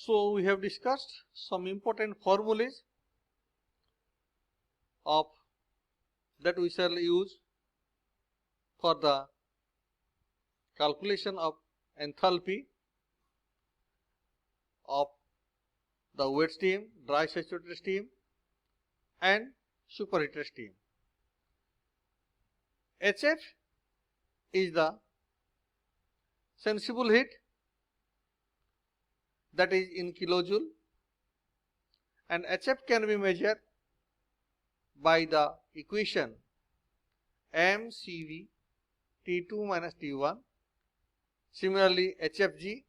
So we have discussed some important formulas of that we shall use for the calculation of enthalpy of the wet steam, dry saturated steam and superheated steam. HF is the sensible heat, that is in kilojoule, and HF can be measured by the equation mCV T2 minus T1. Similarly, HFG,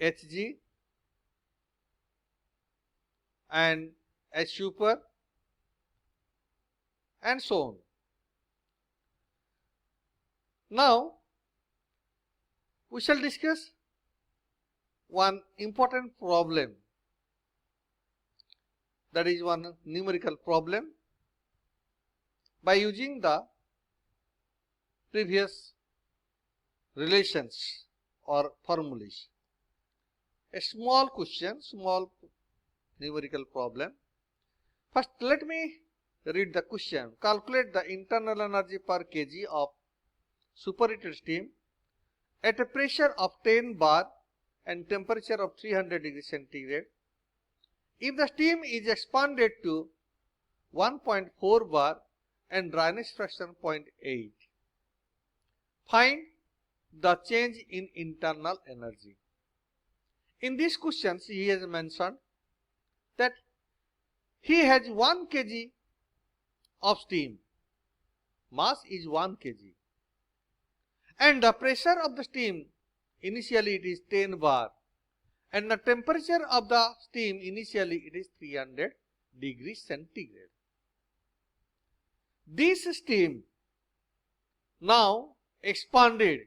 HG and H super and so on. Now, we shall discuss one important problem, that is one numerical problem, by using the previous relations or formulas. A small question, small numerical problem. First, let me read the question. Calculate the internal energy per kg of superheated steam at a pressure of 10 bar and temperature of 300 degrees centigrade. If the steam is expanded to 1.4 bar and dryness fraction 0.8, find the change in internal energy. In these questions, he has mentioned that he has 1 kg of steam, mass is 1 kg, and the pressure of the steam initially it is 10 bar, and the temperature of the steam initially it is 300 degrees centigrade. This steam now expanded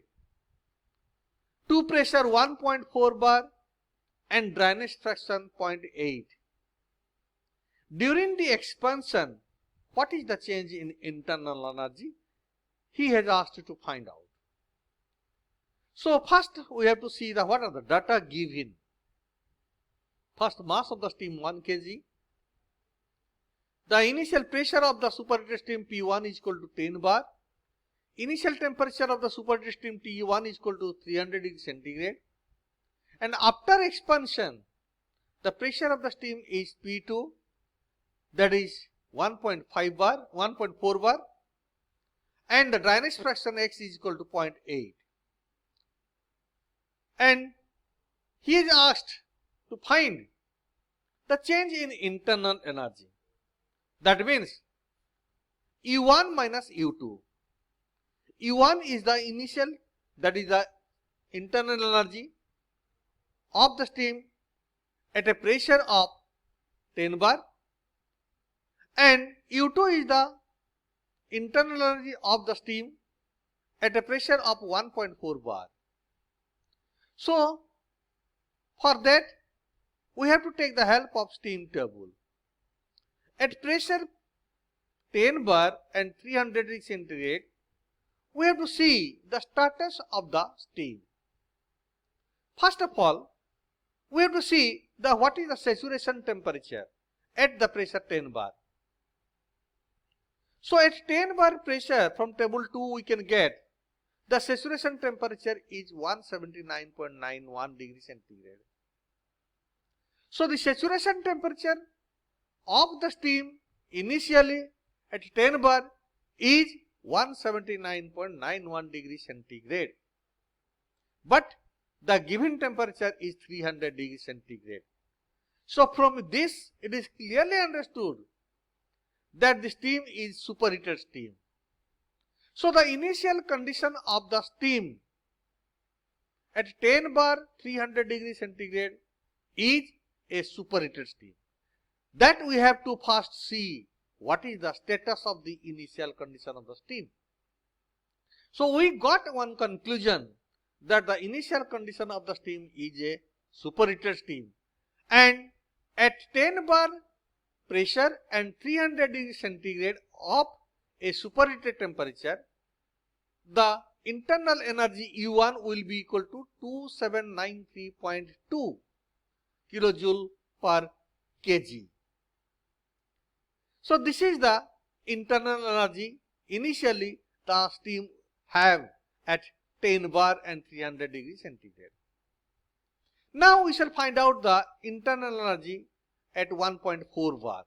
to pressure 1.4 bar and dryness fraction 0.8. During the expansion, what is the change in internal energy? He has asked to find out. So first we have to see the what are the data given. First, mass of the steam 1 kg. The initial pressure of the superheated steam P1 is equal to 10 bar. Initial temperature of the superheated steam T1 is equal to 300 degrees centigrade. And after expansion, the pressure of the steam is P2, that is 1.5 bar, 1.4 bar, and the dryness fraction X is equal to 0.8. And he is asked to find the change in internal energy. That means U1 minus U2. U1 is the initial, that is the internal energy of the steam at a pressure of 10 bar, and U2 is the internal energy of the steam at a pressure of 1.4 bar. So, for that we have to take the help of steam table. At pressure 10 bar and 300 degrees centigrade, we have to see the status of the steam. First of all, we have to see the what is the saturation temperature at the pressure 10 bar. So at 10 bar pressure, from table 2 we can get the saturation temperature is 179.91 degrees centigrade. So the saturation temperature of the steam initially at 10 bar is 179.91 degrees centigrade. But the given temperature is 300 degrees centigrade. So from this it is clearly understood that the steam is superheated steam. So the initial condition of the steam at 10 bar 300 degrees centigrade is a superheated steam. That we have to first see what is the status of the initial condition of the steam. So we got one conclusion that the initial condition of the steam is a superheated steam, and at 10 bar pressure and 300 degrees centigrade of a superheated temperature, the internal energy U1 will be equal to 2793.2 kilojoule per kg. So this is the internal energy initially the steam have at 10 bar and 300 degrees centigrade. Now we shall find out the internal energy at 1.4 bar.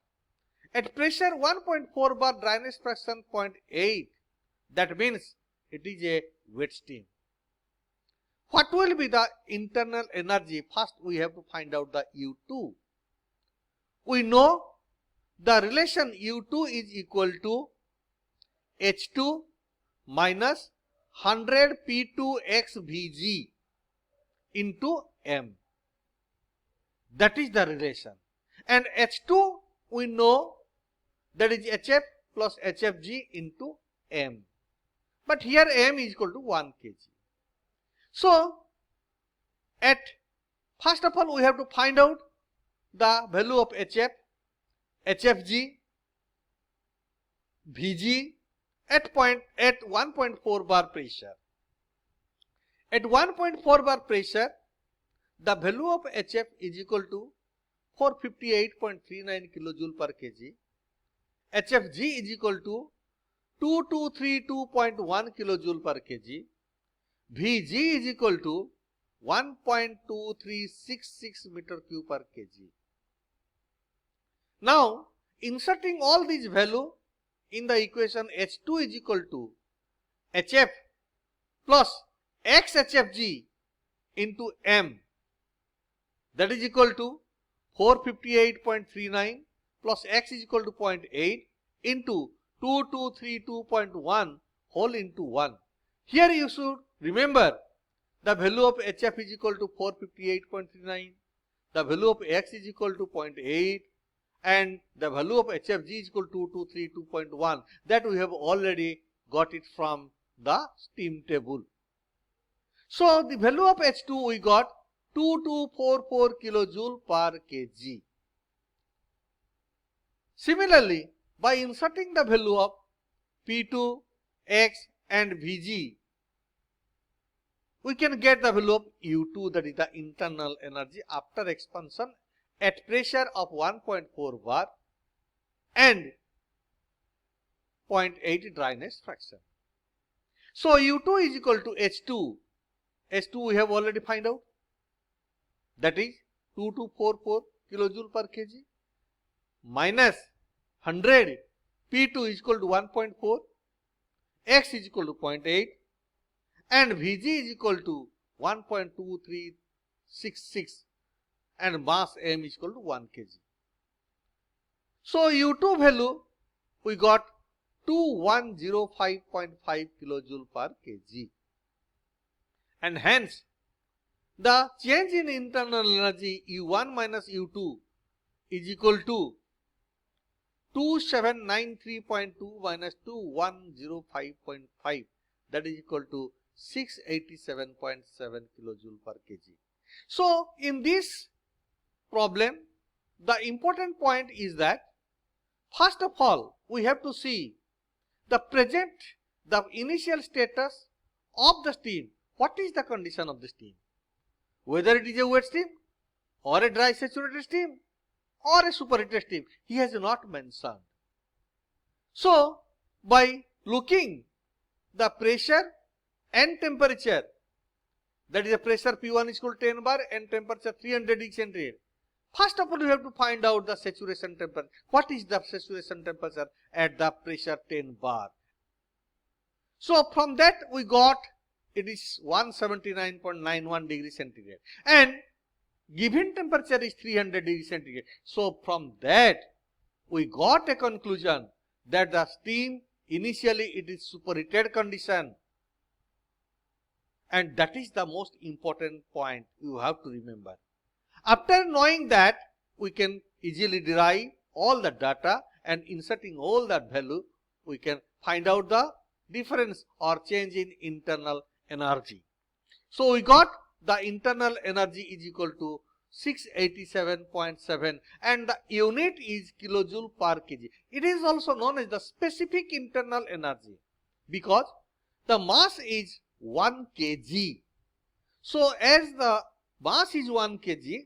At pressure 1.4 bar, dryness fraction 0.8, that means it is a wet steam. What will be the internal energy? First we have to find out the U2. We know the relation U2 is equal to H2 minus 100 P2X Vg into M. That is the relation. And H2 we know that is HF plus HFG into M. But here M is equal to 1 kg. So, at first of all we have to find out the value of HF, HFG, Vg at 1.4 bar pressure. At 1.4 bar pressure, the value of HF is equal to 458.39 kilojoule per kg. HFG is equal to 2232.1 kilojoule per kg. Vg is equal to 1.2366 meter cube per kg. Now, inserting all these value in the equation, H2 is equal to HF plus XHFG into M, that is equal to 458.39 plus X is equal to 0.8 into 2232.1 whole into 1. Here you should remember the value of HF is equal to 458.39, the value of X is equal to 0.8 and the value of HFG is equal to 2232.1. That we have already got it from the steam table. So the value of H2 we got 2244 kilojoule per kg. Similarly, by inserting the value of P2, X and Vg, we can get the value of U2, that is the internal energy after expansion at pressure of 1.4 bar and 0.8 dryness fraction. So U2 is equal to H2. H2 we have already find out, that is 2244 kilojoule per kg minus 100 P2 is equal to 1.4, X is equal to 0.8 and Vg is equal to 1.2366 and mass M is equal to 1 kg. So U2 value we got 2105.5 kilojoule per kg, and hence the change in internal energy U1 minus U2 is equal to 2793.2 minus 2105.5, that is equal to 687.7 kilojoule per kg. So in this problem, the important point is that first of all we have to see the initial status of the steam. What is the condition of the steam? Whether it is a wet steam or a dry saturated steam or a superheated steam, he has not mentioned. So by looking the pressure and temperature, that is the pressure P1 is equal to 10 bar and temperature 300 degrees centigrade. First of all, we have to find out the saturation temperature. What is the saturation temperature at the pressure 10 bar? So from that we got it is 179.91 degrees centigrade and given temperature is 300 degrees centigrade. So from that we got a conclusion that the steam initially it is superheated condition, and that is the most important point you have to remember. After knowing that, we can easily derive all the data, and inserting all that value we can find out the difference or change in internal energy. So we got the internal energy is equal to 687.7 and the unit is kilojoule per kg. It is also known as the specific internal energy because the mass is 1 kg. So as the mass is 1 kg,